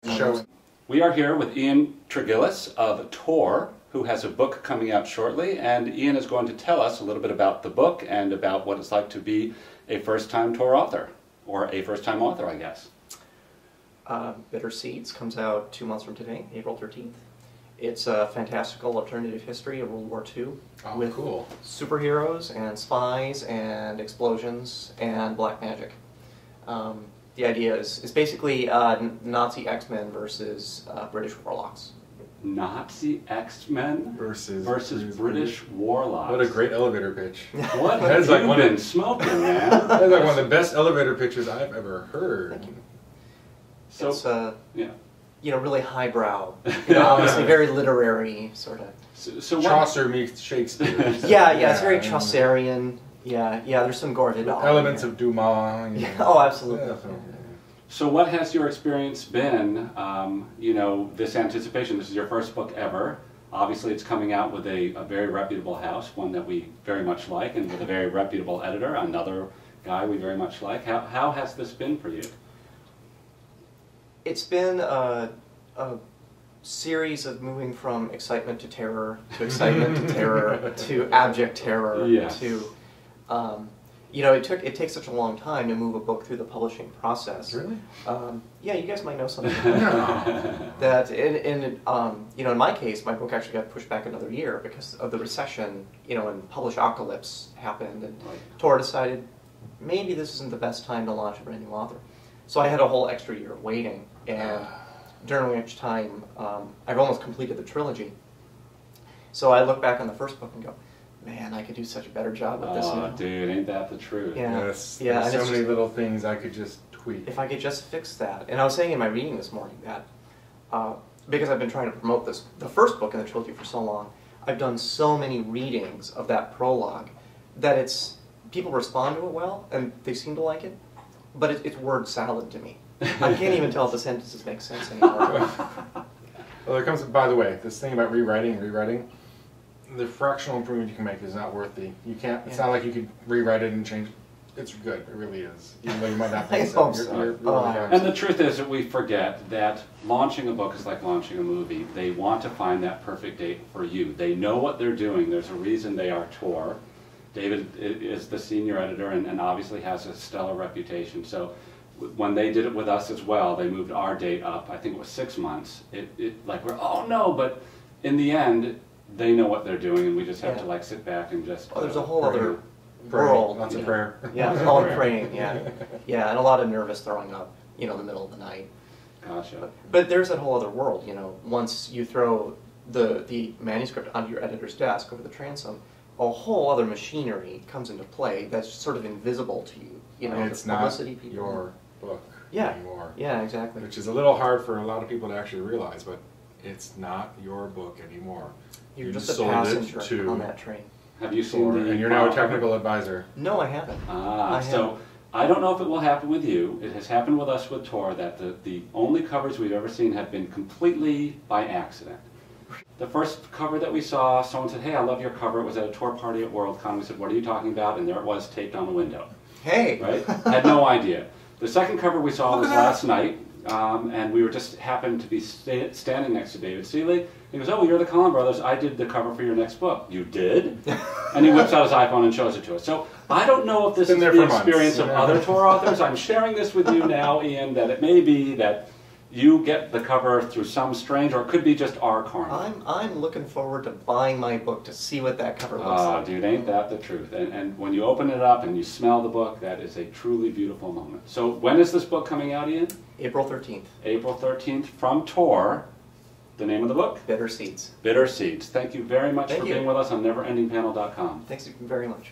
Show. We are here with Ian Tregillis of Tor, who has a book coming out shortly, and Ian is going to tell us a little bit about the book and about what it's like to be a first-time Tor author, or a first-time author, I guess. Bitter Seeds comes out 2 months from today, April 13th. It's a fantastical alternative history of World War II with cool superheroes and spies and explosions and black magic. The idea is basically Nazi X-Men versus British warlocks. Nazi X-Men versus British warlocks. What a great elevator pitch. What have you been smoking, man? That's like one of the best elevator pitches I've ever heard. Thank you. So, it's yeah. You know, really highbrow, obviously very literary sort of. So Chaucer meets Shakespeare. Yeah, it's very Chaucerian. Yeah, there's some gore elements of Dumas. Yeah. Oh, absolutely. Yeah. So what has your experience been, you know, this anticipation? This is your first book ever. Obviously it's coming out with a very reputable house, one that we very much like, and with a very reputable editor, another guy we very much like. How has this been for you? It's been a series of moving from excitement to terror, to excitement to terror, to abject terror, yes. to, you know, it takes such a long time to move a book through the publishing process. Really? Yeah, you guys might know something about that. You know, in my case, my book actually got pushed back another year because of the recession, you know, and Publish-ocalypse happened, and Tor decided maybe this isn't the best time to launch a brand new author. So I had a whole extra year of waiting, and during which time I've almost completed the trilogy. So I look back on the first book and go, man, I could do such a better job with this now. Oh, dude, ain't that the truth? Yeah. Yes. Yeah, There's so many little things I could just tweak. If I could just fix that. And I was saying in my reading this morning that because I've been trying to promote the first book in the trilogy for so long, I've done so many readings of that prologue that people respond to it well, and they seem to like it. But it's word salad to me. I can't even tell if the sentences make sense anymore. Well, there comes, by the way, this thing about rewriting, the fractional improvement you can make is not worth the, you can't, it's not like you could rewrite it and change, it's good, it really is. Even though you might not think so. And the truth is that we forget that launching a book is like launching a movie. They want to find that perfect date for you. They know what they're doing. There's a reason they are Tor. David is the senior editor and obviously has a stellar reputation. So when they did it with us as well, they moved our date up. I think it was 6 months. Like we're, oh no, but in the end, they know what they're doing, and we just have to like sit back and just. Oh, there's a whole other world. Lots of prayer. Yeah, all praying. Yeah, yeah, and a lot of nervous throwing up. You know, in the middle of the night. Gotcha. But there's that whole other world. You know, once you throw the manuscript onto your editor's desk over the transom, a whole other machinery comes into play that's sort of invisible to you. You know, it's not your book anymore. Yeah, exactly. Which is a little hard for a lot of people to actually realize, but it's not your book anymore. You're just a passenger on that train. Have you seen the... And you're now a technical advisor. No, I haven't. So I don't know if it will happen with you. It has happened with us with Tor that the only covers we've ever seen have been completely by accident. The first cover that we saw, someone said, hey, I love your cover. It was at a Tor party at Worldcon. We said, what are you talking about? And there it was, taped on the window. Hey! Right? Had no idea. The second cover we saw was last night, and we were just happened to be standing next to David Seeley. He goes, oh, you're the Collin brothers. I did the cover for your next book. You did? And he whips out his iPhone and shows it to us. So I don't know if this is the experience of other Tor authors. I'm sharing this with you now, Ian, that it may be that you get the cover through some strange, or it could be just our karma. I'm looking forward to buying my book to see what that cover looks like. Oh, dude, ain't that the truth? And when you open it up and you smell the book, that is a truly beautiful moment. So when is this book coming out, Ian? April 13th. April 13th from Tor. The name of the book? Bitter Seeds. Bitter Seeds. Thank you very much for being with us on NeverEndingPanel.com. Thanks very much.